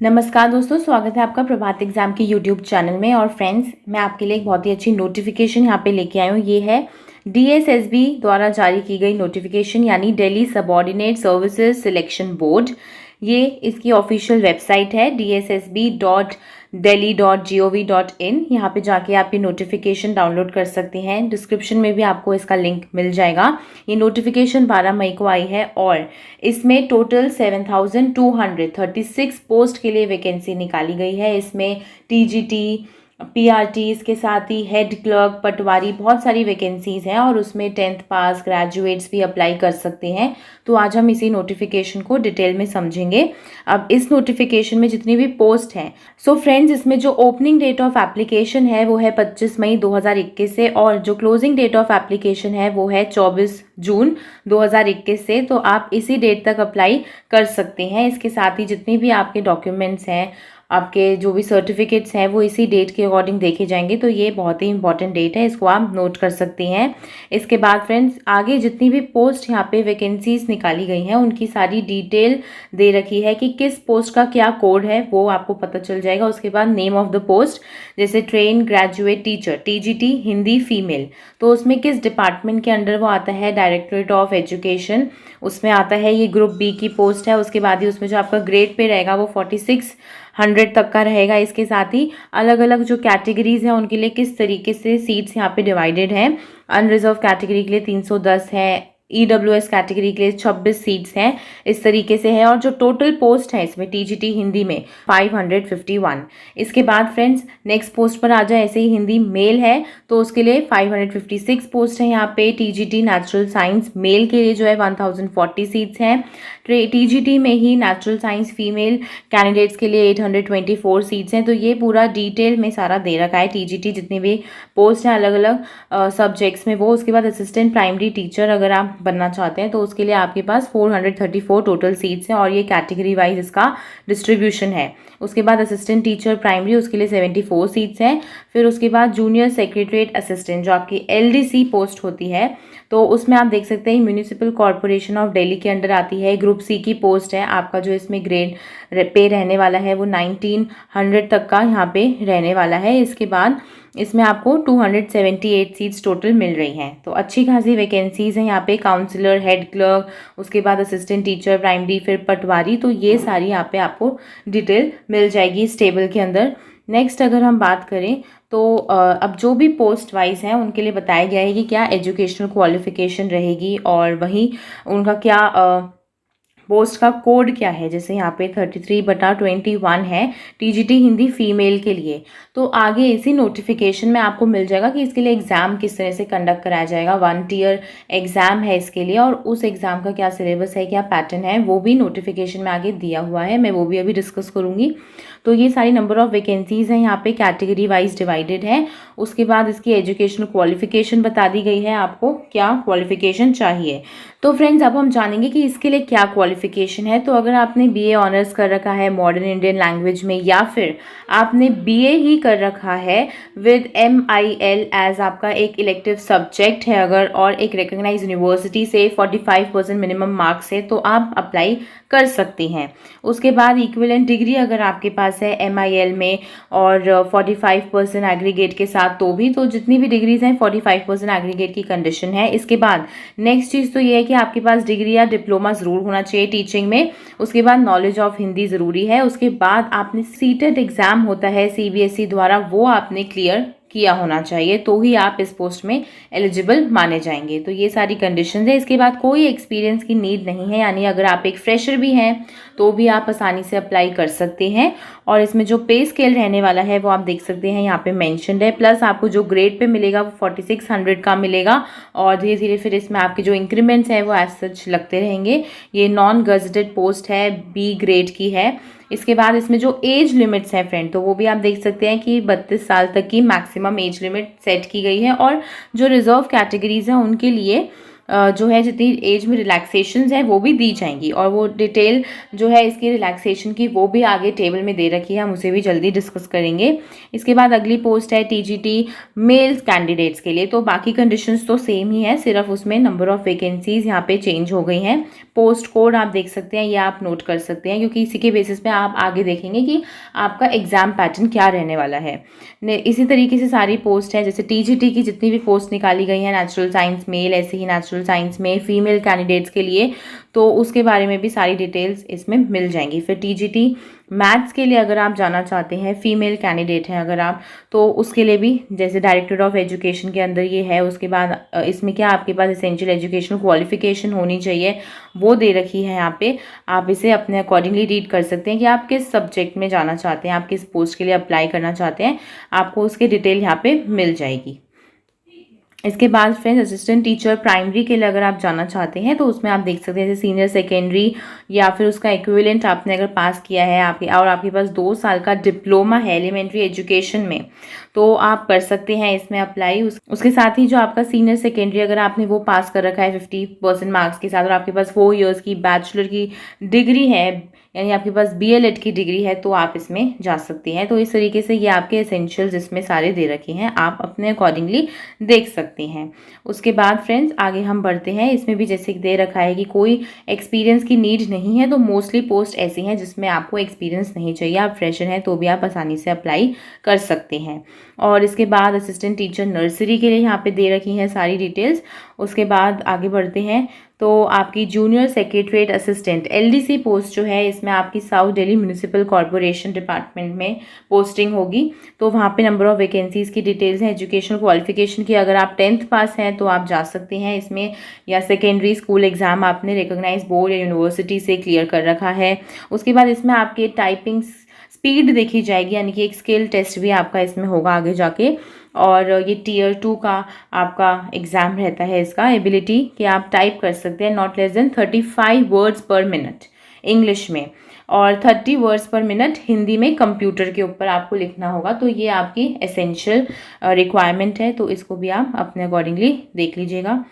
नमस्कार दोस्तों, स्वागत है आपका प्रभात एग्जाम के यूट्यूब चैनल में। और फ्रेंड्स, मैं आपके लिए एक बहुत ही अच्छी नोटिफिकेशन यहाँ पे लेके आई हूँ। ये है DSSB द्वारा जारी की गई नोटिफिकेशन, यानी Delhi subordinate services selection board. ये इसकी ऑफिशियल वेबसाइट है dssb.delhi.gov.in। यहाँ पे जाके आप ये नोटिफिकेशन डाउनलोड कर सकते हैं। डिस्क्रिप्शन में भी आपको इसका लिंक मिल जाएगा। ये नोटिफिकेशन 12 मई को आई है और इसमें टोटल 7,236 पोस्ट के लिए वैकेंसी निकाली गई है। इसमें TGT, PRT, इसके साथ ही हेड क्लर्क, पटवारी, बहुत सारी वैकेंसीज हैं और उसमें 10th पास ग्रेजुएट्स भी अप्लाई कर सकते हैं। तो आज हम इसी नोटिफिकेशन को डिटेल में समझेंगे। अब इस नोटिफिकेशन में जितनी भी पोस्ट हैं, सो फ्रेंड्स, इसमें जो ओपनिंग डेट ऑफ एप्लीकेशन है वो है 25 मई 2021 से, और जो क्लोजिंग डेट ऑफ एप्लीकेशन है वो है 24 जून 2021 से। तो आप इसी डेट तक अप्लाई कर सकते हैं। इसके साथ ही जितने भी आपके डॉक्यूमेंट्स हैं, आपके जो भी सर्टिफिकेट्स हैं, वो इसी डेट के अकॉर्डिंग देखे जाएंगे। तो ये बहुत ही इंपॉर्टेंट डेट है, इसको आप नोट कर सकते हैं। इसके बाद फ्रेंड्स, आगे जितनी भी पोस्ट यहाँ पे वैकेंसीज निकाली गई हैं उनकी सारी डिटेल दे रखी है कि किस पोस्ट का क्या कोड है, वो आपको पता चल जाएगा। उसके बाद नेम ऑफ द पोस्ट, जैसे train graduate teacher TGT Hindi female, तो उसमें किस डिपार्टमेंट के अंडर वो आता है, डायरेक्टरेट ऑफ एजुकेशन उसमें आता है। ये ग्रुप B की पोस्ट है। उसके बाद ही उसमें जो आपका ग्रेड पे रहेगा वो 4600 तक का रहेगा। इसके साथ ही अलग अलग जो कैटेगरीज हैं उनके लिए किस तरीके से सीट्स यहाँ पे डिवाइडेड हैं। अनरिजर्व कैटेगरी के लिए 310 है, EWS कैटेगरी के लिए 26 सीट्स हैं, इस तरीके से है। और जो टोटल पोस्ट है इसमें TGT हिंदी में 551। इसके बाद फ्रेंड्स, नेक्स्ट पोस्ट पर आ जाए। ऐसे ही हिंदी मेल है तो उसके लिए 556 पोस्ट है यहाँ पे। TGT नेचुरल साइंस मेल के लिए जो है 1040 सीट्स हैं। TGT में ही नेचुरल साइंस फीमेल कैंडिडेट्स के लिए 824 सीट्स हैं। तो ये पूरा डिटेल में सारा दे रखा है TGT जितनी भी पोस्ट हैं अलग अलग सब्जेक्ट्स में वो। उसके बाद असिस्टेंट प्राइमरी टीचर अगर आप बनना चाहते हैं तो उसके लिए आपके पास 434 टोटल सीट्स हैं और ये कैटेगरी वाइज इसका डिस्ट्रीब्यूशन है। उसके बाद असिस्टेंट टीचर प्राइमरी, उसके लिए 74 सीट्स हैं। फिर उसके बाद जूनियर सेक्रेटरीट असिस्टेंट जो आपकी LDC पोस्ट होती है, तो उसमें आप देख सकते हैं म्यूनिसिपल कॉर्पोरेशन ऑफ दिल्ली के अंडर आती है। ग्रुप C की पोस्ट है। आपका जो इसमें ग्रेड पे रहने वाला है वो 1900 तक का यहाँ पे रहने वाला है। इसके बाद इसमें आपको 278 सीट्स टोटल मिल रही हैं। तो अच्छी खासी वैकेंसीज हैं यहाँ पे। काउंसलर, हेड क्लर्क, उसके बाद असिस्टेंट टीचर प्राइमरी, फिर पटवारी, तो ये सारी यहाँ पे आपको डिटेल मिल जाएगी इस टेबल के अंदर। नेक्स्ट अगर हम बात करें तो अब जो भी पोस्ट वाइज हैं उनके लिए बताया गया है कि क्या एजुकेशनल क्वालिफिकेशन रहेगी और वहीं उनका क्या पोस्ट का कोड क्या है। जैसे यहाँ पे 33/21 है TGT हिंदी फीमेल के लिए। तो आगे इसी नोटिफिकेशन में आपको मिल जाएगा कि इसके लिए एग्ज़ाम किस तरह से कंडक्ट कराया जाएगा। 1 ईयर एग्ज़ाम है इसके लिए, और उस एग्ज़ाम का क्या सिलेबस है, क्या पैटर्न है, वो भी नोटिफिकेशन में आगे दिया हुआ है। मैं वो भी अभी डिस्कस करूँगी। तो ये सारी नंबर ऑफ वैकेंसीज़ हैं यहाँ पे, कैटेगरी वाइज डिवाइडेड है। उसके बाद इसकी एजुकेशनल क्वालिफिकेशन बता दी गई है, आपको क्या क्वालिफिकेशन चाहिए। तो फ्रेंड्स, अब हम जानेंगे कि इसके लिए क्या क्वालिफिकेशन है। तो अगर आपने BA ऑनर्स कर रखा है मॉडर्न इंडियन लैंग्वेज में, या फिर आपने BA ही कर रखा है विद MIL एज आपका एक इलेक्टिव सब्जेक्ट है अगर, और एक रिकॉग्नाइज यूनिवर्सिटी से 45% मिनिमम मार्क्स है, तो आप अप्लाई कर सकती हैं। उसके बाद इक्विवेलेंट डिग्री अगर आपके पास है MIL में और 45% एग्रीगेट के साथ, तो भी, तो जितनी भी डिग्रीज हैं 45% एग्रीगेट की कंडीशन है। इसके बाद नेक्स्ट चीज़ तो ये है कि आपके पास डिग्री या डिप्लोमा ज़रूर होना चाहिए टीचिंग में। उसके बाद नॉलेज ऑफ हिंदी ज़रूरी है। उसके बाद आपने सीटेट एग्ज़ाम होता है CBSE द्वारा, वो आपने क्लियर किया होना चाहिए, तो ही आप इस पोस्ट में एलिजिबल माने जाएंगे। तो ये सारी कंडीशंस है। इसके बाद कोई एक्सपीरियंस की नीड नहीं है, यानी अगर आप एक फ्रेशर भी हैं तो भी आप आसानी से अप्लाई कर सकते हैं। और इसमें जो पे स्केल रहने वाला है वो आप देख सकते हैं यहाँ पे मेंशन्ड है। प्लस आपको जो ग्रेड पे मिलेगा वो 4600 का मिलेगा, और धीरे धीरे फिर इसमें आपके जो इंक्रीमेंट्स हैं वो एज सच लगते रहेंगे। ये नॉन गजेटेड पोस्ट है, B ग्रेड की है। इसके बाद इसमें जो एज लिमिट्स हैं फ्रेंड, तो वो भी आप देख सकते हैं कि 32 साल तक की मैक्सिमम एज लिमिट सेट की गई है। और जो रिजर्व कैटेगरीज हैं उनके लिए जो है जितनी एज में रिलैक्सेशंस है वो भी दी जाएंगी, और वो डिटेल जो है इसकी रिलैक्सेशन की वो भी आगे टेबल में दे रखी है, हम उसे भी जल्दी डिस्कस करेंगे। इसके बाद अगली पोस्ट है टीजीटी मेल कैंडिडेट्स के लिए। तो बाकी कंडीशंस तो सेम ही है, सिर्फ उसमें नंबर ऑफ वैकेंसीज यहाँ पे चेंज हो गई हैं। पोस्ट कोड आप देख सकते हैं, ये आप नोट कर सकते हैं, क्योंकि इसी के बेसिस पे आप आगे देखेंगे कि आपका एग्जाम पैटर्न क्या रहने वाला है। इसी तरीके से सारी पोस्ट है, जैसे टीजीटी की जितनी भी पोस्ट निकाली गई है नेचुरल साइंस मेल, ऐसे ही नेचुरल साइंस में फीमेल कैंडिडेट्स के लिए, तो उसके बारे में भी सारी डिटेल्स इसमें मिल जाएंगी। फिर टीजीटी मैथ्स के लिए अगर आप जाना चाहते हैं, फीमेल कैंडिडेट हैं अगर आप, तो उसके लिए भी जैसे डायरेक्टर ऑफ एजुकेशन के अंदर ये है। उसके बाद इसमें क्या आपके पास एसेंशियल एजुकेशनल क्वालिफिकेशन होनी चाहिए, वो दे रखी है यहाँ पे। आप इसे अपने अकॉर्डिंगली रीड कर सकते हैं कि आप किस सब्जेक्ट में जाना चाहते हैं, आप किस पोस्ट के लिए अप्लाई करना चाहते हैं, आपको उसकी डिटेल यहाँ पे मिल जाएगी। इसके बाद फ्रेंड्स असिस्टेंट टीचर प्राइमरी के लिए अगर आप जाना चाहते हैं तो उसमें आप देख सकते हैं जैसे सीनियर सेकेंडरी या फिर उसका इक्विवेलेंट आपने अगर पास किया है आपके, और आपके पास 2 साल का डिप्लोमा है एलिमेंट्री एजुकेशन में, तो आप कर सकते हैं इसमें अप्लाई। उसके साथ ही जो आपका सीनियर सेकेंडरी अगर आपने वो पास कर रखा है 50% मार्क्स के साथ, और आपके पास 4 इयर्स की बैचलर की डिग्री है, यानी आपके पास BLED की डिग्री है, तो आप इसमें जा सकते हैं। तो इस तरीके से ये आपके एसेंशियल्स इसमें सारे दे रखे हैं, आप अपने अकॉर्डिंगली देख सकते हैं। उसके बाद फ्रेंड्स आगे हम बढ़ते हैं, इसमें भी जैसे दे रखा है कि कोई एक्सपीरियंस की नीड नहीं है, तो मोस्टली पोस्ट ऐसी हैं जिसमें आपको एक्सपीरियंस नहीं चाहिए, आप फ्रेशर हैं तो भी आप आसानी से अप्लाई कर सकते हैं। और इसके बाद असिस्टेंट टीचर नर्सरी के लिए यहाँ पे दे रखी हैं सारी डिटेल्स। उसके बाद आगे बढ़ते हैं, तो आपकी junior secretariat assistant LDC post जो है, इसमें आपकी south Delhi municipal corporation department में पोस्टिंग होगी। तो वहाँ पे नंबर ऑफ वैकेंसीज़ की डिटेल्स हैं। एजुकेशनल क्वालिफिकेशन की अगर आप 10th पास हैं तो आप जा सकते हैं इसमें, या सेकेंडरी स्कूल एग्ज़ाम आपने रिकॉग्नाइज बोर्ड या यूनिवर्सिटी से क्लियर कर रखा है। उसके बाद इसमें आपके टाइपिंग स्पीड देखी जाएगी, यानी कि एक स्किल टेस्ट भी आपका इसमें होगा आगे जाके। और ये Tier 2 का आपका एग्ज़ाम रहता है, इसका एबिलिटी कि आप टाइप कर सकते हैं नॉट लेस देन 35 वर्ड्स पर मिनट इंग्लिश में, और 30 वर्ड्स पर मिनट हिंदी में कंप्यूटर के ऊपर आपको लिखना होगा। तो ये आपकी एसेंशियल रिक्वायरमेंट है, तो इसको भी आप अपने अकॉर्डिंगली देख लीजिएगा।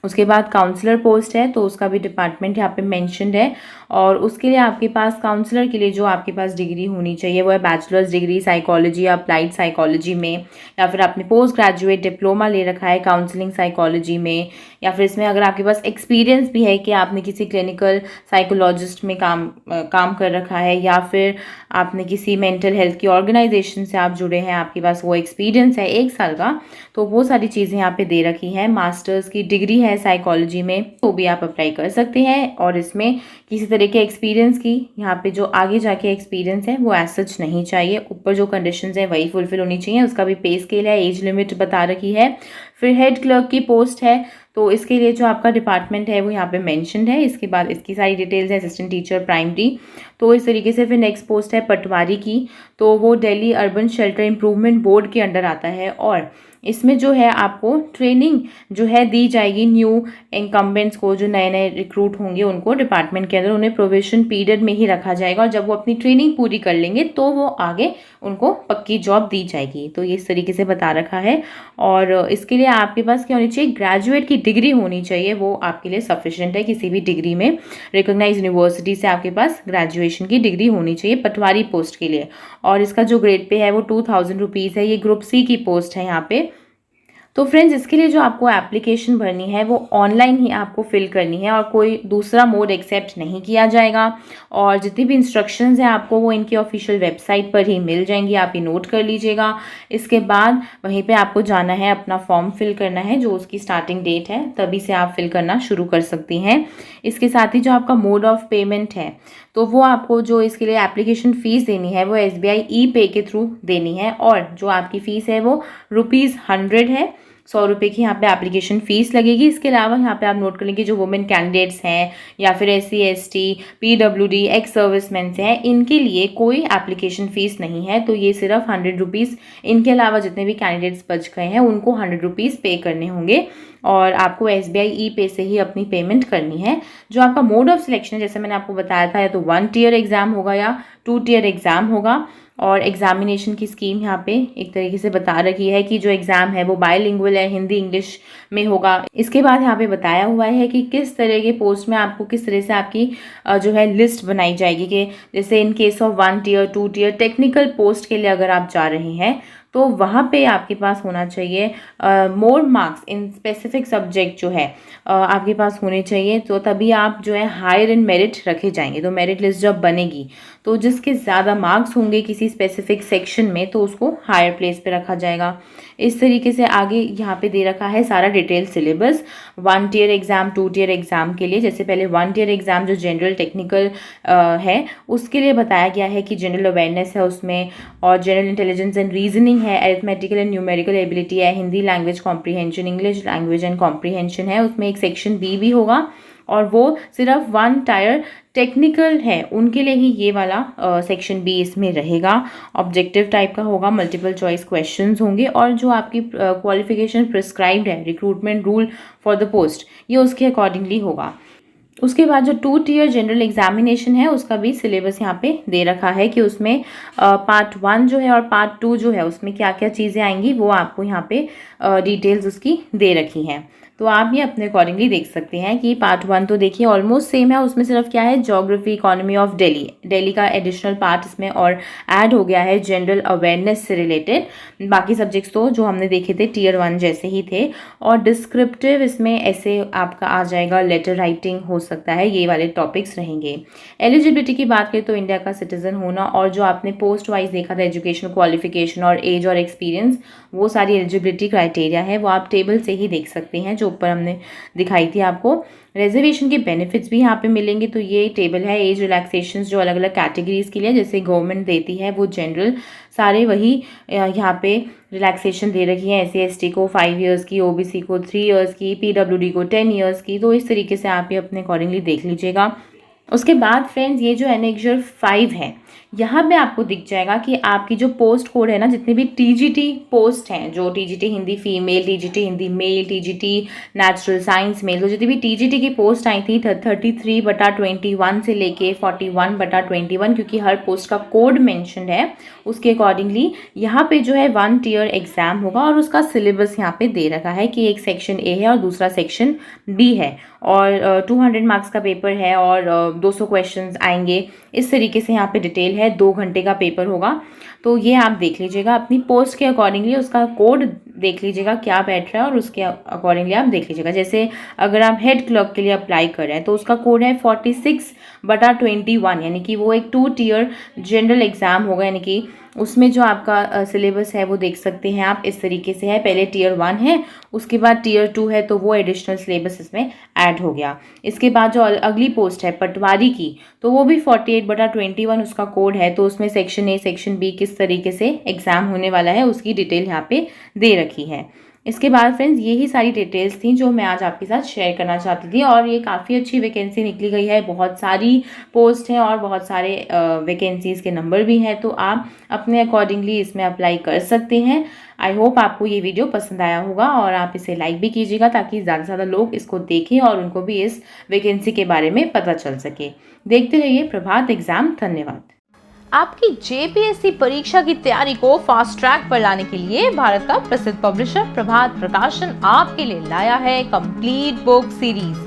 उसके बाद काउंसलर पोस्ट है, तो उसका भी डिपार्टमेंट यहाँ पे मेंशन्ड है, और उसके लिए आपके पास काउंसलर के लिए जो आपके पास डिग्री होनी चाहिए वो है बैचलर्स डिग्री साइकोलॉजी या अप्लाइड साइकोलॉजी में, या फिर आपने पोस्ट ग्रेजुएट डिप्लोमा ले रखा है काउंसलिंग साइकोलॉजी में, या फिर इसमें अगर आपके पास एक्सपीरियंस भी है कि आपने किसी क्लिनिकल साइकोलॉजिस्ट में काम कर रखा है, या फिर आपने किसी मेंटल हेल्थ की ऑर्गेनाइजेशन से आप जुड़े हैं, आपके पास वो एक्सपीरियंस है 1 साल का, तो वो सारी चीज़ें यहाँ पे दे रखी हैं। मास्टर्स की डिग्री है साइकोलॉजी में, तो भी आप अप्लाई कर सकते हैं, और इसमें किसी तरह के एक्सपीरियंस की यहाँ पे जो आगे जाके एक्सपीरियंस है वो एज सच नहीं चाहिए, ऊपर जो कंडीशंस हैं वही फुलफिल होनी चाहिए। उसका भी पे स्केल है, एज लिमिट बता रखी है। फिर हेड क्लर्क की पोस्ट है, तो इसके लिए जो आपका डिपार्टमेंट है वो यहाँ पे मेंशन्ड है। इसके बाद इसकी सारी डिटेल्स है असिस्टेंट टीचर प्राइमरी। तो इस तरीके से फिर नेक्स्ट पोस्ट है पटवारी की, तो वो Delhi urban shelter improvement board के अंडर आता है, और इसमें जो है आपको ट्रेनिंग जो है दी जाएगी न्यू इनकम्बेंट्स को, जो नए नए रिक्रूट होंगे उनको डिपार्टमेंट के अंदर, उन्हें प्रोबेशन पीरियड में ही रखा जाएगा, और जब वो अपनी ट्रेनिंग पूरी कर लेंगे तो वो आगे उनको पक्की जॉब दी जाएगी। तो ये इस तरीके से बता रखा है, और इसके लिए आपके पास क्या होनी चाहिए, ग्रेजुएट की डिग्री होनी चाहिए, वो आपके लिए सफिशिएंट है। किसी भी डिग्री में रिकॉग्नाइज यूनिवर्सिटी से आपके पास ग्रेजुएशन की डिग्री होनी चाहिए पटवारी पोस्ट के लिए, और इसका जो ग्रेड पे है वो 2000 रुपीज़ है। ये ग्रुप C की पोस्ट है यहाँ पे। तो फ्रेंड्स इसके लिए जो आपको एप्लीकेशन भरनी है वो ऑनलाइन ही आपको फिल करनी है, और कोई दूसरा मोड एक्सेप्ट नहीं किया जाएगा, और जितनी भी इंस्ट्रक्शंस हैं आपको वो इनकी ऑफिशियल वेबसाइट पर ही मिल जाएंगी, आप ये नोट कर लीजिएगा। इसके बाद वहीं पे आपको जाना है, अपना फॉर्म फिल करना है, जो उसकी स्टार्टिंग डेट है तभी से आप फिल करना शुरू कर सकती हैं। इसके साथ ही जो आपका मोड ऑफ पेमेंट है, तो वो आपको जो इसके लिए एप्लीकेशन फ़ीस देनी है वो SBI E-Pay के थ्रू देनी है, और जो आपकी फ़ीस है वो ₹100 है, 100 रुपये की यहाँ पे एप्लीकेशन फ़ीस लगेगी। इसके अलावा यहाँ पे आप नोट कर लेंगे जो वुमेन कैंडिडेट्स हैं, या फिर SC ST PWD ex serviceman से हैं, इनके लिए कोई एप्लीकेशन फ़ीस नहीं है, तो ये सिर्फ 100 रुपीज़। इनके अलावा जितने भी कैंडिडेट्स बच गए हैं उनको 100 रुपीज़ पे करने होंगे। और आपको SBI ई-पे से ही अपनी पेमेंट करनी है। जो आपका मोड ऑफ सिलेक्शन है, जैसे मैंने आपको बताया था, या तो 1 टियर एग्ज़ाम होगा या 2 टियर एग्ज़ाम होगा। और एग्जामिनेशन की स्कीम यहाँ पे एक तरीके से बता रखी है कि जो एग्ज़ाम है वो बायलिंगुअल है, हिंदी इंग्लिश में होगा। इसके बाद यहाँ पे बताया हुआ है कि किस तरह के पोस्ट में आपको किस तरह से आपकी जो है लिस्ट बनाई जाएगी, कि जैसे in case of 1 tier 2 tier technical post के लिए अगर आप जा रहे हैं तो वहाँ पे आपके पास होना चाहिए more marks in specific subject जो है आपके पास होने चाहिए, तो तभी आप जो है हायर इन मेरिट रखे जाएंगे। तो मेरिट लिस्ट जब बनेगी तो जिसके ज़्यादा मार्क्स होंगे किसी स्पेसिफिक सेक्शन में तो उसको हायर प्लेस पे रखा जाएगा। इस तरीके से आगे यहाँ पे दे रखा है सारा detail syllabus 1 tier exam 2 tier exam के लिए। जैसे पहले 1 टियर एग्ज़ाम जो जनरल टेक्निकल है उसके लिए बताया गया है कि जनरल अवेयरनेस है उसमें, और जनरल इंटेलिजेंस एंड रीजनिंग है, अरिथमेटिकल एंड न्यूमेरिकल एबिलिटी है, Hindi language comprehension, English language and comprehension है। उसमें एक सेक्शन बी भी होगा और वो सिर्फ 1 टायर टेक्निकल है उनके लिए ही ये वाला सेक्शन बी इसमें रहेगा। ऑब्जेक्टिव टाइप का होगा, मल्टीपल चॉइस क्वेश्चंस होंगे, और जो आपकी क्वालिफिकेशन प्रिस्क्राइब्ड है recruitment rule for the post ये उसके अकॉर्डिंगली होगा। उसके बाद जो 2 टियर जनरल एग्जामिनेशन है उसका भी सिलेबस यहाँ पे दे रखा है कि उसमें पार्ट 1 जो है और पार्ट 2 जो है उसमें क्या क्या चीज़ें आएंगी वो आपको यहाँ पे डिटेल्स उसकी दे रखी हैं। तो आप ये अपने अकॉर्डिंगली देख सकते हैं कि पार्ट 1 तो देखिए ऑलमोस्ट सेम है, उसमें सिर्फ क्या है ज्योग्राफी इकोनॉमी ऑफ दिल्ली का एडिशनल पार्ट इसमें और ऐड हो गया है जनरल अवेयरनेस से रिलेटेड। बाकी सब्जेक्ट्स तो जो हमने देखे थे टियर 1 जैसे ही थे। और डिस्क्रिप्टिव इसमें ऐसे आपका आ जाएगा, लेटर राइटिंग हो सकता है, ये वाले टॉपिक्स रहेंगे। एलिजिबिलिटी की बात करें तो इंडिया का सिटीजन होना, और जो आपने पोस्ट वाइज देखा था एजुकेशन क्वालिफिकेशन और एज और एक्सपीरियंस, वो सारी एलिजिबिलिटी क्राइटेरिया है वो आप टेबल से ही देख सकते हैं जो ऊपर हमने दिखाई थी आपको। रिजर्वेशन के बेनिफिट्स भी यहाँ पे मिलेंगे, तो ये टेबल है एज रिलैक्सेशंस जो अलग अलग कैटेगरीज के लिए जैसे गवर्नमेंट देती है वो जनरल सारे वही यहाँ पे रिलैक्सेशन दे रखी है। SC/ST को 5 इयर्स की, OBC को 3 इयर्स की, PWD को 10 इयर्स की। तो इस तरीके से आप ये अपने अकॉर्डिंगली देख लीजिएगा। उसके बाद फ्रेंड्स ये जो एनेक्सर 5 है यहाँ पे आपको दिख जाएगा कि आपकी जो पोस्ट कोड है ना, जितने भी TGT पोस्ट हैं, जो TGT Hindi female, TGT Hindi male, TGT natural science male, तो जितनी भी TGT की पोस्ट आई थी 33/21 से लेके 41/21, क्योंकि हर पोस्ट का कोड मेंशन्ड है उसके अकॉर्डिंगली यहाँ पे जो है 1 टियर एग्जाम होगा। और उसका सिलेबस यहाँ पे दे रखा है कि एक सेक्शन ए है और दूसरा सेक्शन बी है, और 200 मार्क्स का पेपर है और 200 क्वेश्चंस आएंगे। इस तरीके से यहाँ पे डिटेल है, 2 घंटे का पेपर होगा। तो ये आप देख लीजिएगा अपनी पोस्ट के अकॉर्डिंगली, उसका कोड देख लीजिएगा क्या बैठ रहा है और उसके अकॉर्डिंगली आप देख लीजिएगा। जैसे अगर आप हेड क्लर्क के लिए अप्लाई कर रहे हैं तो उसका कोड है 46/21, यानी कि वो एक 2 टियर जनरल एग्जाम होगा, यानी कि उसमें जो आपका सिलेबस है वो देख सकते हैं आप इस तरीके से है। पहले टियर 1 है, उसके बाद टियर 2 है, तो वो एडिशनल सिलेबस इसमें ऐड हो गया। इसके बाद जो अगली पोस्ट है पटवारी की, तो वो भी 48/21 उसका कोड है। तो उसमें सेक्शन ए सेक्शन बी किस तरीके से एग्जाम होने वाला है उसकी डिटेल यहाँ पे दे रखी है। इसके बाद फ्रेंड्स यही सारी डिटेल्स थी जो मैं आज आपके साथ शेयर करना चाहती थी, और ये काफ़ी अच्छी वैकेंसी निकली गई है। बहुत सारी पोस्ट हैं और बहुत सारे वैकेंसीज़ के नंबर भी हैं, तो आप अपने अकॉर्डिंगली इसमें अप्लाई कर सकते हैं। आई होप आपको ये वीडियो पसंद आया होगा और आप इसे लाइक भी कीजिएगा ताकि ज़्यादा से ज़्यादा लोग इसको देखें और उनको भी इस वैकेंसी के बारे में पता चल सके। देखते रहिए प्रभात एग्जाम। धन्यवाद। आपकी JPSC परीक्षा की तैयारी को फास्ट ट्रैक पर लाने के लिए भारत का प्रसिद्ध पब्लिशर प्रभात प्रकाशन आपके लिए लाया है कंप्लीट बुक सीरीज।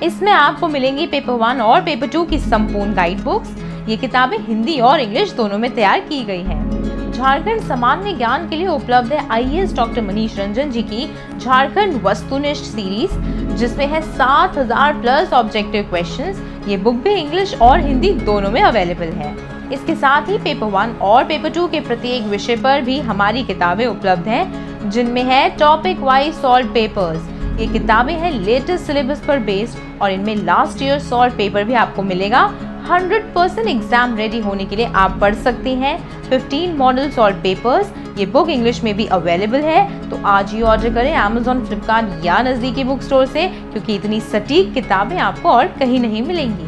इसमें आपको मिलेंगी पेपर 1 और पेपर 2 की संपूर्ण गाइड बुक्स। ये किताबें हिंदी और इंग्लिश दोनों में तैयार की गई हैं। झारखंड सामान्य ज्ञान के लिए उपलब्ध है IAS डॉक्टर मनीष रंजन जी की झारखंड वस्तुनिष्ठ सीरीज, जिसमें है 7000 प्लस ऑब्जेक्टिव क्वेश्चंस। ये बुक भी इंग्लिश और हिंदी दोनों में अवेलेबल है। इसके साथ ही पेपर 1 और पेपर 2 के प्रत्येक विषय पर भी हमारी किताबें उपलब्ध हैं, जिनमें है टॉपिक वाइज सॉल्व पेपर्स। ये किताबें हैं लेटेस्ट सिलेबस पर बेस्ड और इनमें लास्ट ईयर सॉल्व पेपर भी आपको मिलेगा। 100% एग्जाम रेडी होने के लिए आप पढ़ सकते हैं 15 मॉडल सॉल्व पेपर्स। ये बुक इंग्लिश में भी अवेलेबल है, तो आज ही ऑर्डर करें Amazon, फ्लिपकार्ट या नजदीकी बुक स्टोर से, क्योंकि इतनी सटीक किताबें आपको और कहीं नहीं मिलेंगी।